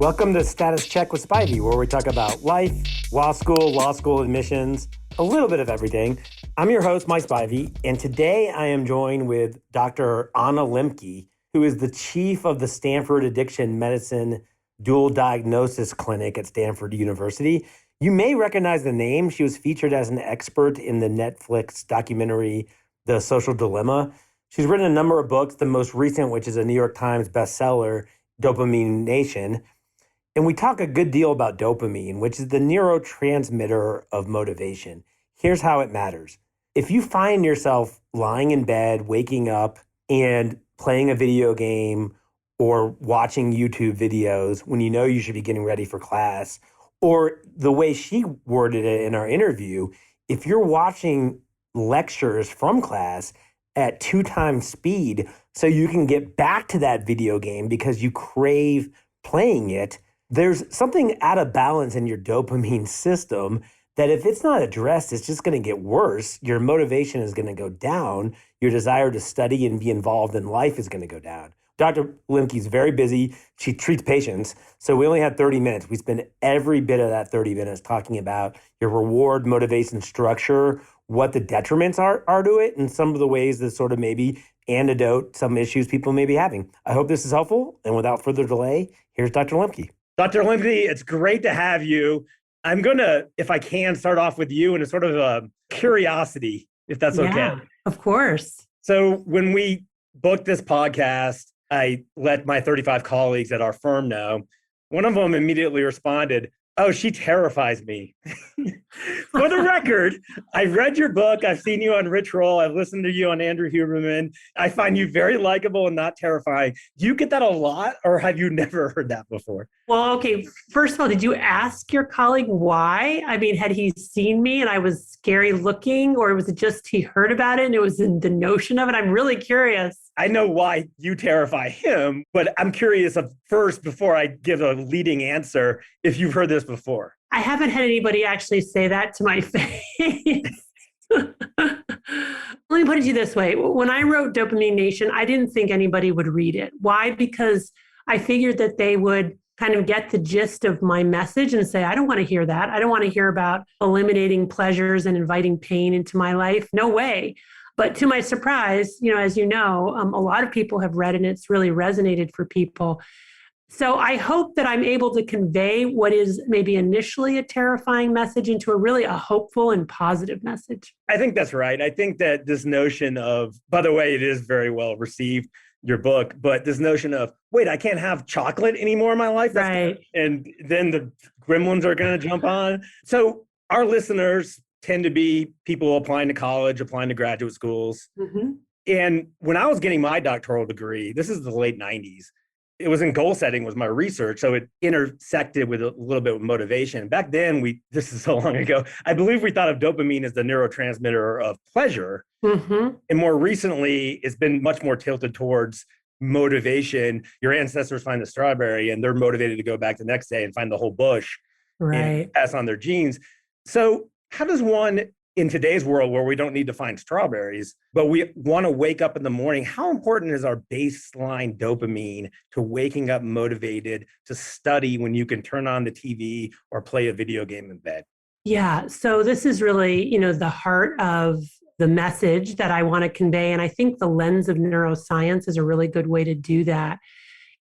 Welcome to Status Check with Spivey, where we talk about life, law school admissions, a little bit of everything. I'm your host, Mike Spivey, and today I am joined with Dr. Anna Lembke, who is the chief of the Stanford Addiction Medicine Dual Diagnosis Clinic at Stanford University. You may recognize the name. She was featured as an expert in the Netflix documentary, The Social Dilemma. She's written a number of books, the most recent, which is a New York Times bestseller, Dopamine Nation. And we talk a good deal about dopamine, which is the neurotransmitter of motivation. Here's how it matters. If you find yourself lying in bed, waking up, and playing a video game or watching YouTube videos when you know you should be getting ready for class, or the way she worded it in our interview, if you're watching lectures from class at 2 times speed so you can get back to that video game because you crave playing it, there's something out of balance in your dopamine system that if it's not addressed, it's just going to get worse. Your motivation is going to go down. Your desire to study and be involved in life is going to go down. Dr. Lembke is very busy. She treats patients. So we only had 30 minutes. We spend every bit of that 30 minutes talking about your reward motivation structure, what the detriments are to it, and some of the ways that sort of maybe antidote some issues people may be having. I hope this is helpful. And without further delay, here's Dr. Lembke. Dr. Lembke, it's great to have you. I'm going to, if I can, start off with you in a sort of a curiosity, if that's okay. Yeah, of course. So when we booked this podcast, I let my 35 colleagues at our firm know. One of them immediately responded, "Oh, she terrifies me." For the record, I've read your book. I've seen you on Rich Roll. I've listened to you on Andrew Huberman. I find you very likable and not terrifying. Do you get that a lot, or have you never heard that before? Well, okay. First of all, did you ask your colleague why? I mean, had he seen me and I was scary looking, or was it just he heard about it and it was in the notion of it? I'm really curious. I know why you terrify him, but I'm curious first, before I give a leading answer, if you've heard this before. I haven't had anybody actually say that to my face. Let me put it to you this way. When I wrote Dopamine Nation, I didn't think anybody would read it. Why? Because I figured that they would kind of get the gist of my message and say, I don't want to hear that. I don't want to hear about eliminating pleasures and inviting pain into my life. No way. But to my surprise, as you know, a lot of people have read it and it's really resonated for people. So I hope that I'm able to convey what is maybe initially a terrifying message into a hopeful and positive message. I think that's right. I think that this notion of, by the way, it is very well received, your book, but this notion of, wait, I can't have chocolate anymore in my life. Right. And then the gremlins are going to jump on. So our listeners tend to be people applying to college, applying to graduate schools. Mm-hmm. And when I was getting my doctoral degree, this is the late 90s, it was in goal setting was my research. So it intersected with a little bit of motivation. Back then, this is so long ago, I believe we thought of dopamine as the neurotransmitter of pleasure. Mm-hmm. And more recently, it's been much more tilted towards motivation. Your ancestors find the strawberry and they're motivated to go back the next day and find the whole bush, right, and pass on their genes. So how does one, in today's world where we don't need to find strawberries, but we want to wake up in the morning, how important is our baseline dopamine to waking up motivated to study when you can turn on the TV or play a video game in bed? Yeah. So this is really, the heart of the message that I want to convey. And I think the lens of neuroscience is a really good way to do that.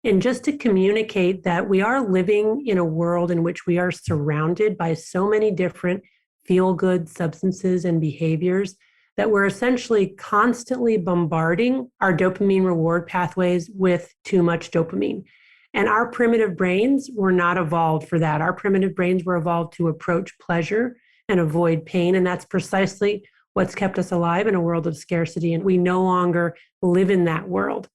And just to communicate that we are living in a world in which we are surrounded by so many different feel-good substances and behaviors that we're essentially constantly bombarding our dopamine reward pathways with too much dopamine. And our primitive brains were not evolved for that. Our primitive brains were evolved to approach pleasure and avoid pain. And that's precisely what's kept us alive in a world of scarcity. And we no longer live in that world.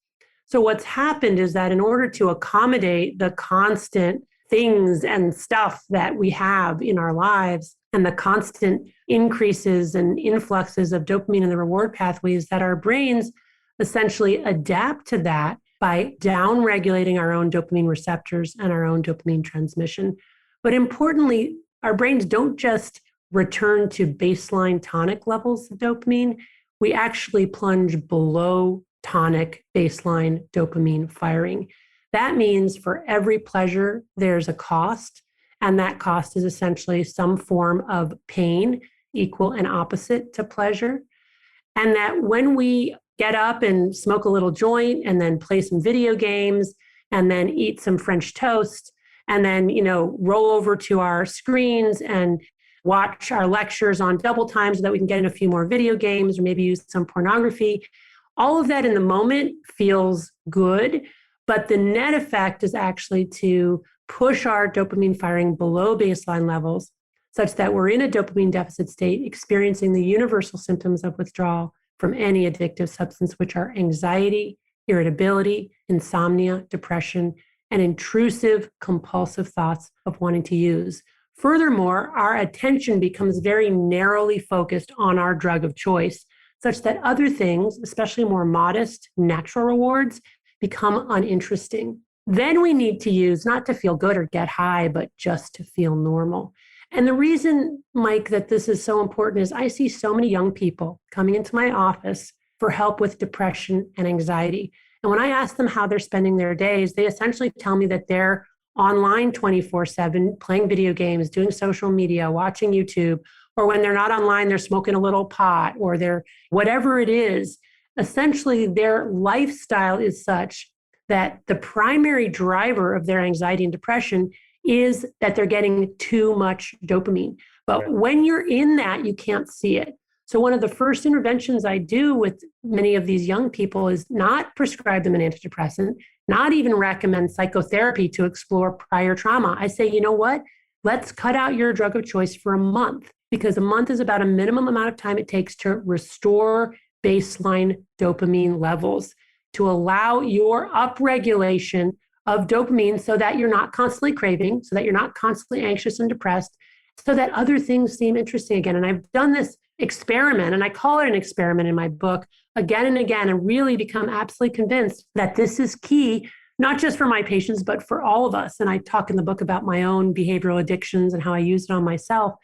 So what's happened is that in order to accommodate the constant things and stuff that we have in our lives and the constant increases and influxes of dopamine in the reward pathways, that our brains essentially adapt to that by down-regulating our own dopamine receptors and our own dopamine transmission. But importantly, our brains don't just return to baseline tonic levels of dopamine. We actually plunge below tonic baseline dopamine firing. That means for every pleasure, there's a cost. And that cost is essentially some form of pain, equal and opposite to pleasure. And that when we get up and smoke a little joint and then play some video games and then eat some French toast and then, roll over to our screens and watch our lectures on double time so that we can get in a few more video games or maybe use some pornography. All of that in the moment feels good, but the net effect is actually to push our dopamine firing below baseline levels such that we're in a dopamine deficit state, experiencing the universal symptoms of withdrawal from any addictive substance, which are anxiety, irritability, insomnia, depression, and intrusive compulsive thoughts of wanting to use. Furthermore, our attention becomes very narrowly focused on our drug of choice, such that other things, especially more modest, natural rewards, become uninteresting. Then we need to use, not to feel good or get high, but just to feel normal. And the reason, Mike, that this is so important is I see so many young people coming into my office for help with depression and anxiety. And when I ask them how they're spending their days, they essentially tell me that they're online 24/7, playing video games, doing social media, watching YouTube, or when they're not online, they're smoking a little pot, or they're whatever it is. Essentially, their lifestyle is such that the primary driver of their anxiety and depression is that they're getting too much dopamine. But when you're in that, you can't see it. So one of the first interventions I do with many of these young people is not prescribe them an antidepressant, not even recommend psychotherapy to explore prior trauma. I say, you know what? Let's cut out your drug of choice for a month, because a month is about a minimum amount of time it takes to restore baseline dopamine levels, to allow your upregulation of dopamine so that you're not constantly craving, so that you're not constantly anxious and depressed, so that other things seem interesting again. And I've done this experiment, and I call it an experiment in my book, again and again, and really become absolutely convinced that this is key, not just for my patients, but for all of us. And I talk in the book about my own behavioral addictions and how I use it on myself.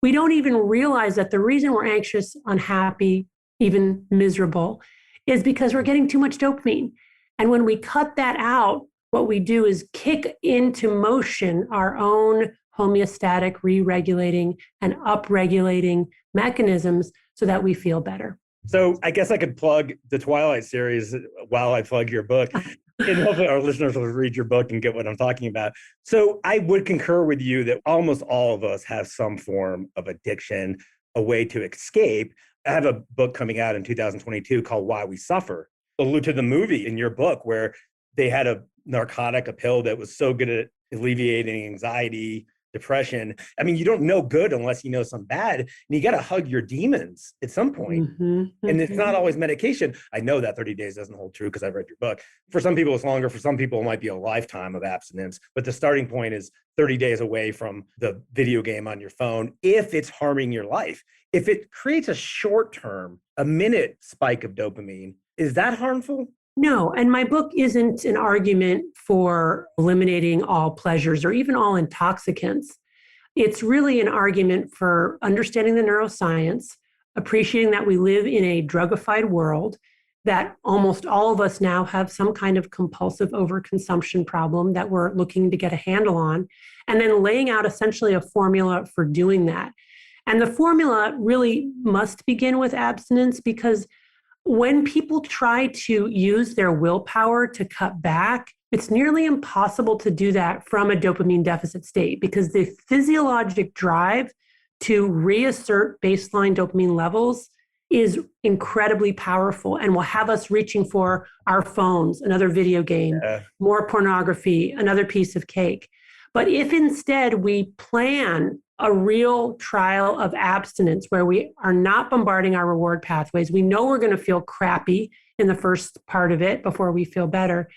We don't even realize that the reason we're anxious, unhappy, even miserable is because we're getting too much dopamine. And when we cut that out, what we do is kick into motion our own homeostatic, re-regulating, and upregulating mechanisms so that we feel better. So I guess I could plug the Twilight Series while I plug your book. And hopefully our listeners will read your book and get what I'm talking about. So I would concur with you that almost all of us have some form of addiction, a way to escape. I have a book coming out in 2022 called Why We Suffer. Allude to the movie in your book where they had a narcotic, a pill that was so good at alleviating anxiety, depression. I mean, you don't know good unless you know some bad, and you got to hug your demons at some point. And it's not always medication. I know that 30 days doesn't hold true because I've read your book. For some people, it's longer. For some people, it might be a lifetime of abstinence. But the starting point is 30 days away from the video game on your phone if it's harming your life. If it creates a short-term, a minute spike of dopamine, is that harmful? No, and my book isn't an argument for eliminating all pleasures or even all intoxicants. It's really an argument for understanding the neuroscience, appreciating that we live in a drugified world, that almost all of us now have some kind of compulsive overconsumption problem that we're looking to get a handle on, and then laying out essentially a formula for doing that. And the formula really must begin with abstinence, because when people try to use their willpower to cut back, it's nearly impossible to do that from a dopamine deficit state, because the physiologic drive to reassert baseline dopamine levels is incredibly powerful and will have us reaching for our phones, another video game, more pornography, another piece of cake. But if instead we plan a real trial of abstinence where we are not bombarding our reward pathways, we know we're going to feel crappy in the first part of it before we feel better,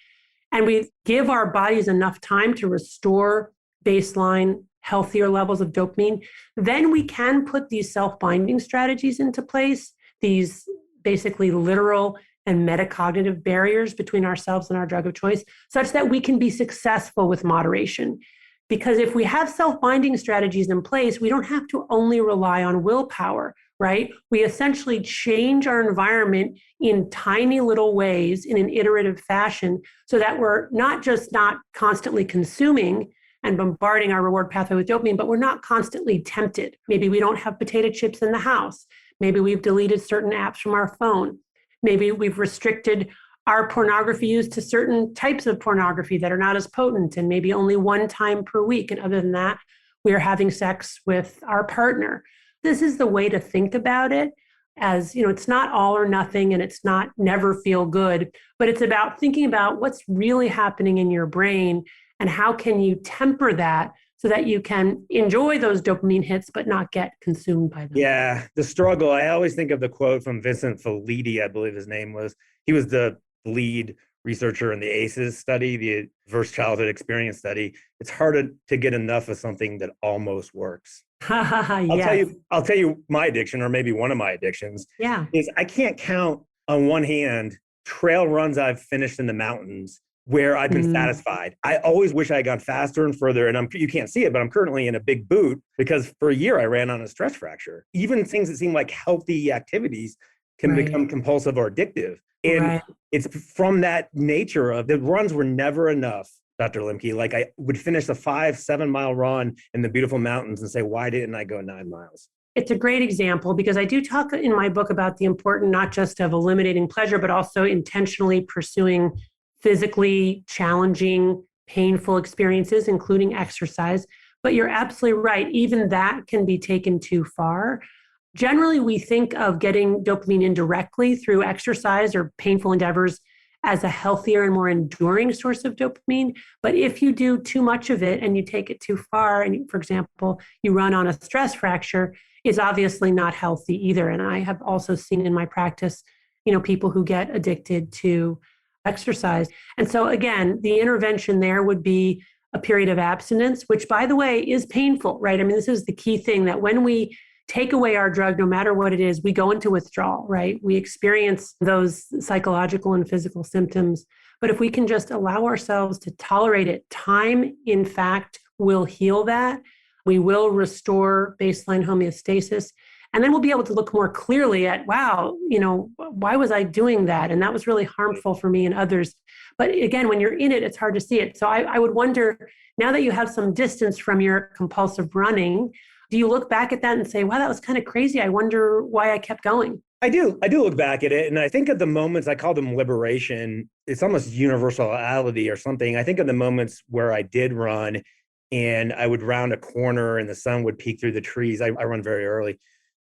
and we give our bodies enough time to restore baseline healthier levels of dopamine, then we can put these self-binding strategies into place, these basically literal and metacognitive barriers between ourselves and our drug of choice, such that we can be successful with moderation. Because if we have self-binding strategies in place, we don't have to only rely on willpower. right? We essentially change our environment in tiny little ways in an iterative fashion so that we're not just not constantly consuming and bombarding our reward pathway with dopamine, but we're not constantly tempted. Maybe we don't have potato chips in the house. Maybe we've deleted certain apps from our phone. Maybe we've restricted our pornography use to certain types of pornography that are not as potent and maybe only one time per week. And other than that, we are having sex with our partner. This is the way to think about it. As you know, it's not all or nothing and it's not never feel good, but it's about thinking about what's really happening in your brain and how can you temper that so that you can enjoy those dopamine hits, but not get consumed by them. Yeah, the struggle. I always think of the quote from Vincent Felitti, I believe his name was. He was the lead researcher in the ACEs study, the Adverse Childhood Experience study. It's harder to get enough of something that almost works. Yes. I'll tell you my addiction, or maybe one of my addictions, Yeah. is I can't count on one hand trail runs I've finished in the mountains where I've been satisfied. I always wish I had gone faster and further. And you can't see it, but I'm currently in a big boot because for a year I ran on a stress fracture. Even things that seem like healthy activities can become compulsive or addictive. And it's from that nature of the runs were never enough, Dr. Lembke. Like I would finish a 5-7 mile run in the beautiful mountains and say, why didn't I go 9 miles? It's a great example because I do talk in my book about the importance not just of eliminating pleasure, but also intentionally pursuing physically challenging, painful experiences, including exercise. But you're absolutely right. Even that can be taken too far. Generally, we think of getting dopamine indirectly through exercise or painful endeavors as a healthier and more enduring source of dopamine. But if you do too much of it and you take it too far, and for example, you run on a stress fracture, is obviously not healthy either. And I have also seen in my practice, people who get addicted to exercise. And so again, the intervention there would be a period of abstinence, which by the way is painful, right? I mean, this is the key thing that when we take away our drug, no matter what it is, we go into withdrawal, right? We experience those psychological and physical symptoms. But if we can just allow ourselves to tolerate it, time, in fact, will heal that. We will restore baseline homeostasis. And then we'll be able to look more clearly at, wow, why was I doing that? And that was really harmful for me and others. But again, when you're in it, it's hard to see it. So I would wonder, now that you have some distance from your compulsive running, do you look back at that and say, wow, that was kind of crazy. I wonder why I kept going? I do look back at it. And I think of the moments, I call them liberation. It's almost universality or something. I think of the moments where I did run and I would round a corner and the sun would peek through the trees. I run very early.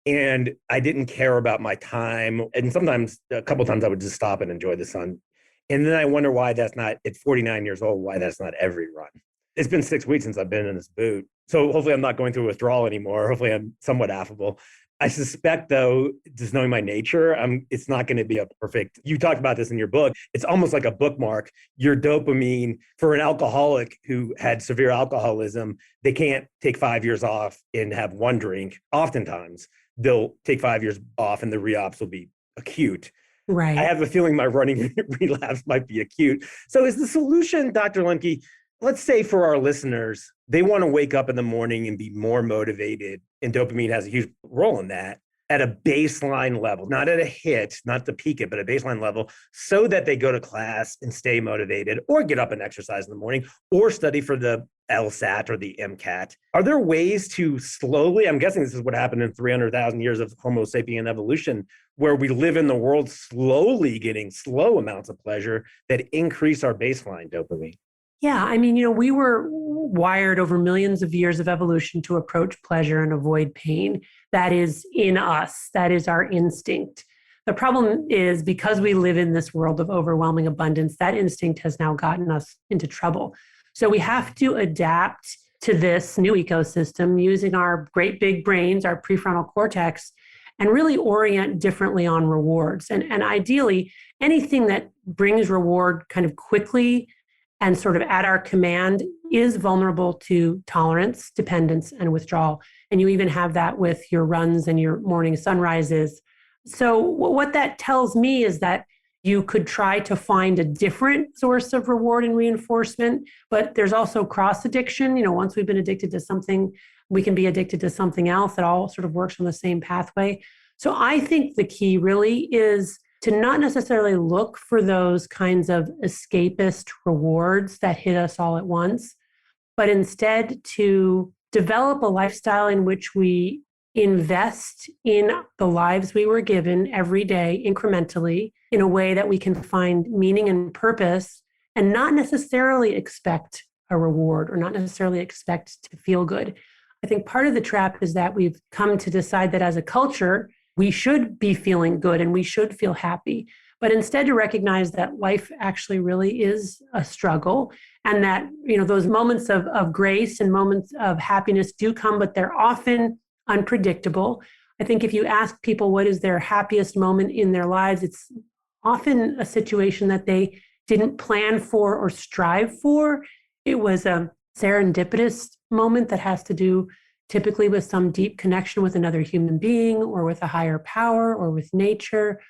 And I didn't care about my time. And sometimes, a couple of times, I would just stop and enjoy the sun. And then I wonder why that's not, at 49 years old, why that's not every run. It's been 6 weeks since I've been in this boot. So hopefully I'm not going through withdrawal anymore. Hopefully I'm somewhat affable. I suspect, though, just knowing my nature, it's not going to be a perfect, you talked about this in your book, it's almost like a bookmark. Your dopamine, for an alcoholic who had severe alcoholism, they can't take 5 years off and have one drink. Oftentimes, they'll take 5 years off and the re-ops will be acute. Right. I have a feeling my running relapse might be acute. So is the solution, Dr. Lembke, let's say for our listeners, they want to wake up in the morning and be more motivated, and dopamine has a huge role in that, at a baseline level, not at a hit, not to peak it, but a baseline level, so that they go to class and stay motivated, or get up and exercise in the morning, or study for the LSAT or the MCAT. Are there ways to slowly, I'm guessing this is what happened in 300,000 years of Homo sapien evolution, where we live in the world slowly getting slow amounts of pleasure that increase our baseline dopamine? Yeah, I mean, we were wired over millions of years of evolution to approach pleasure and avoid pain. That is in us. That is our instinct. The problem is because we live in this world of overwhelming abundance, that instinct has now gotten us into trouble. So we have to adapt to this new ecosystem using our great big brains, our prefrontal cortex, and really orient differently on rewards. And ideally, anything that brings reward kind of quickly and sort of at our command is vulnerable to tolerance, dependence, and withdrawal. And you even have that with your runs and your morning sunrises. So what that tells me is that you could try to find a different source of reward and reinforcement, but there's also cross addiction. Once we've been addicted to something, we can be addicted to something else that all sort of works on the same pathway. So I think the key really is to not necessarily look for those kinds of escapist rewards that hit us all at once, but instead to develop a lifestyle in which we invest in the lives we were given every day incrementally in a way that we can find meaning and purpose and not necessarily expect a reward or not necessarily expect to feel good. I think part of the trap is that we've come to decide that as a culture, we should be feeling good and we should feel happy, but instead to recognize that life actually really is a struggle and that, those moments of grace and moments of happiness do come, but they're often unpredictable. I think if you ask people what is their happiest moment in their lives, it's often a situation that they didn't plan for or strive for. It was a serendipitous moment that has to do typically with some deep connection with another human being or with a higher power or with nature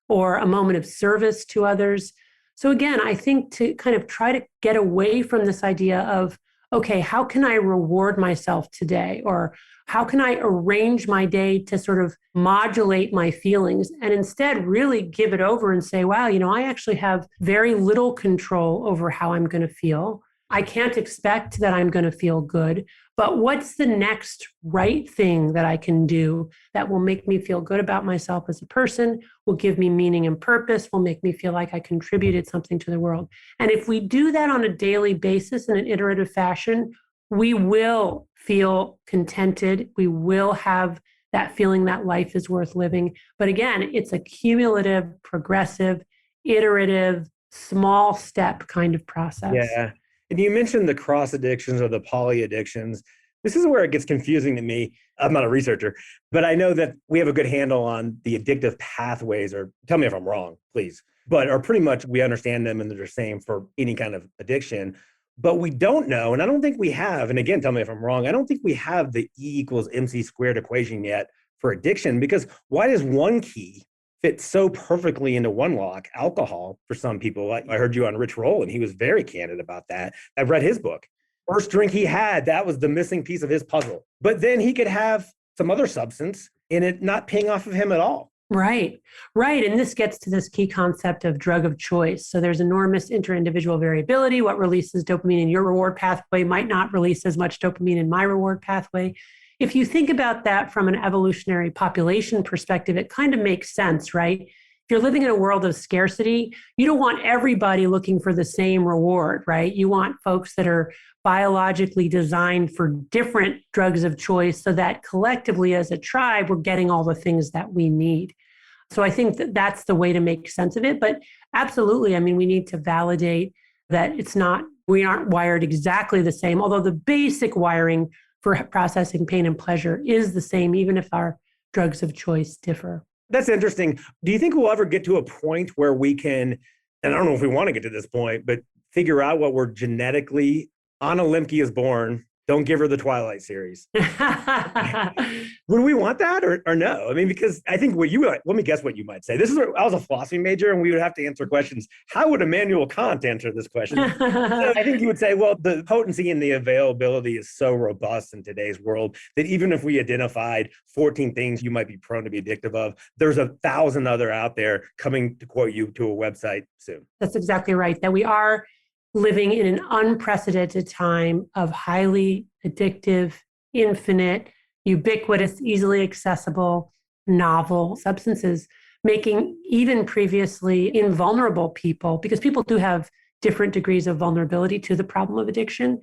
or a moment of service to others. So again, I think to kind of try to get away from this idea of, okay, how can I reward myself today? Or how can I arrange my day to sort of modulate my feelings and instead really give it over and say, wow, I actually have very little control over how I'm going to feel. I can't expect that I'm going to feel good, but what's the next right thing that I can do that will make me feel good about myself as a person, will give me meaning and purpose, will make me feel like I contributed something to the world. And if we do that on a daily basis in an iterative fashion, we will feel contented. We will have that feeling that life is worth living. But again, it's a cumulative, progressive, iterative, small step kind of process. Yeah. And you mentioned the cross addictions or the poly addictions. This is where it gets confusing to me. I'm not a researcher, but I know that we have a good handle on the addictive pathways, or tell me if I'm wrong, please, but are pretty much we understand them and they're the same for any kind of addiction. But we don't know, and I don't think we have, and again, tell me if I'm wrong, I don't think we have the E equals MC squared equation yet for addiction, because why does one key fit so perfectly into one lock, alcohol, for some people? I heard you on Rich Roll, and he was very candid about that. I've read his book. First drink he had, that was the missing piece of his puzzle. But then he could have some other substance and it not paying off of him at all. Right, right. And this gets to this key concept of drug of choice. So there's enormous inter-individual variability. What releases dopamine in your reward pathway might not release as much dopamine in my reward pathway. If you think about that from an evolutionary population perspective, it kind of makes sense, right? If you're living in a world of scarcity, you don't want everybody looking for the same reward, right? You want folks that are biologically designed for different drugs of choice so that collectively as a tribe, we're getting all the things that we need. So I think that that's the way to make sense of it. But absolutely, I mean, we need to validate that we aren't wired exactly the same, although the basic wiring for processing pain and pleasure is the same, even if our drugs of choice differ. That's interesting. Do you think we'll ever get to a point where we can, and I don't know if we want to get to this point, but figure out what we're genetically, Anna Lembke is born, don't give her the Twilight Series. Would we want that or no? I mean, because I think let me guess what you might say. I was a philosophy major and we would have to answer questions. How would Immanuel Kant answer this question? So I think you would say, well, the potency and the availability is so robust in today's world that even if we identified 14 things you might be prone to be addictive of, there's 1,000 other out there coming to quote you to a website soon. That's exactly right. That we are living in an unprecedented time of highly addictive, infinite, ubiquitous, easily accessible, novel substances, making even previously invulnerable people, because people do have different degrees of vulnerability to the problem of addiction.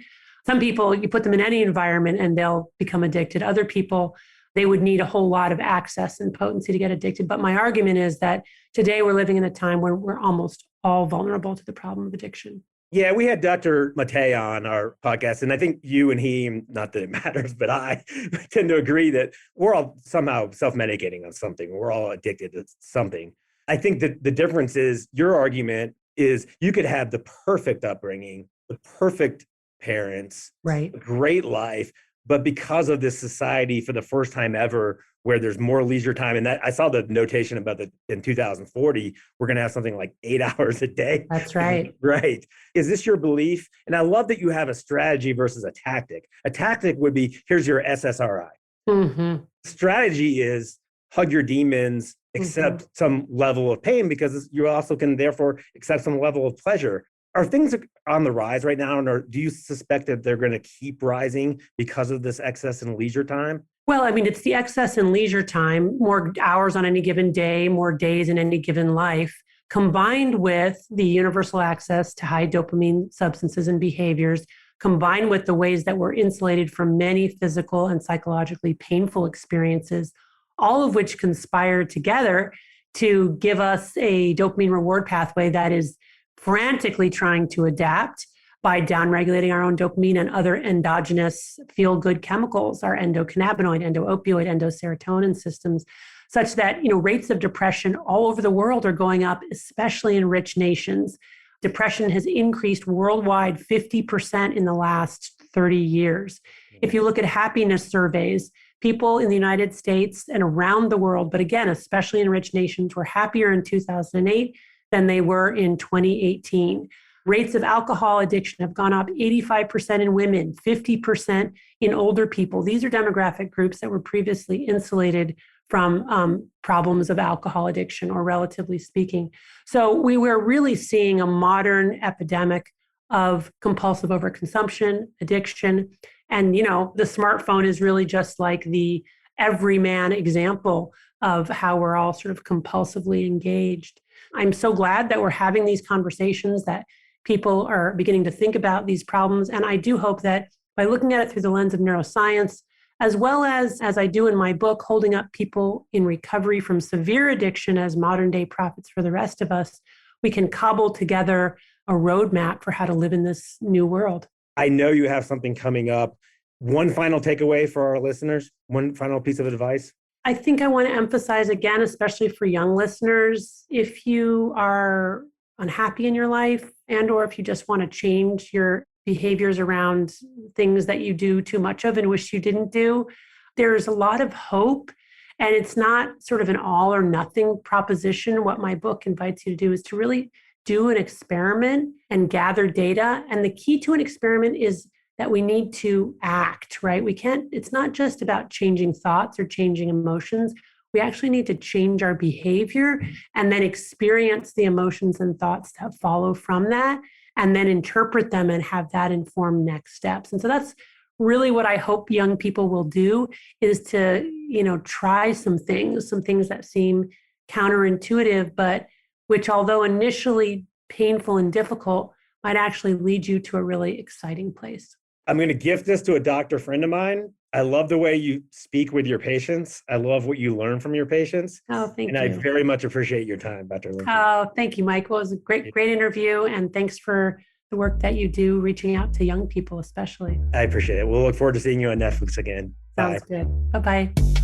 Some people, you put them in any environment and they'll become addicted. Other people, they would need a whole lot of access and potency to get addicted. But my argument is that today we're living in a time where we're almost all vulnerable to the problem of addiction. Yeah, we had Dr. Matei on our podcast, and I think you and he, not that it matters, but I tend to agree that we're all somehow self-medicating on something. We're all addicted to something. I think that the difference is your argument is you could have the perfect upbringing, the perfect parents, right, a great life, but because of this society for the first time ever, where there's more leisure time. And that I saw the notation about in 2040, we're going to have something like 8 hours a day. That's right. Right. Is this your belief? And I love that you have a strategy versus a tactic. A tactic would be, here's your SSRI. Mm-hmm. Strategy is hug your demons, accept some level of pain, because you also can therefore accept some level of pleasure. Are things on the rise right now, or do you suspect that they're going to keep rising because of this excess in leisure time? Well, I mean, it's the excess in leisure time, more hours on any given day, more days in any given life, combined with the universal access to high dopamine substances and behaviors, combined with the ways that we're insulated from many physical and psychologically painful experiences, all of which conspire together to give us a dopamine reward pathway that is frantically trying to adapt by downregulating our own dopamine and other endogenous feel-good chemicals, our endocannabinoid, endoopioid, endoserotonin systems, such that rates of depression all over the world are going up, especially in rich nations. Depression has increased worldwide 50% in the last 30 years. If you look at happiness surveys, people in the United States and around the world, but again, especially in rich nations, were happier in 2008 than they were in 2018. Rates of alcohol addiction have gone up 85% in women, 50% in older people. These are demographic groups that were previously insulated from problems of alcohol addiction, or relatively speaking. So we were really seeing a modern epidemic of compulsive overconsumption, addiction. And, the smartphone is really just like the everyman example of how we're all sort of compulsively engaged. I'm so glad that we're having these conversations, that people are beginning to think about these problems. And I do hope that by looking at it through the lens of neuroscience, as well as I do in my book, holding up people in recovery from severe addiction as modern day prophets for the rest of us, we can cobble together a roadmap for how to live in this new world. I know you have something coming up. One final takeaway for our listeners, one final piece of advice. I think I want to emphasize again, especially for young listeners, if you are unhappy in your life, and or if you just want to change your behaviors around things that you do too much of and wish you didn't do, there's a lot of hope. And it's not sort of an all or nothing proposition. What my book invites you to do is to really do an experiment and gather data. And the key to an experiment is that we need to act, right? It's not just about changing thoughts or changing emotions. We actually need to change our behavior and then experience the emotions and thoughts that follow from that, and then interpret them and have that inform next steps. And so that's really what I hope young people will do, is to, try some things that seem counterintuitive, but which, although initially painful and difficult, might actually lead you to a really exciting place. I'm going to gift this to a doctor friend of mine. I love the way you speak with your patients. I love what you learn from your patients. Oh, thank you. And I very much appreciate your time, Dr. Lembke. Oh, thank you, Mike. Well, it was a great interview. And thanks for the work that you do, reaching out to young people, especially. I appreciate it. We'll look forward to seeing you on Netflix again. Sounds good. Bye-bye.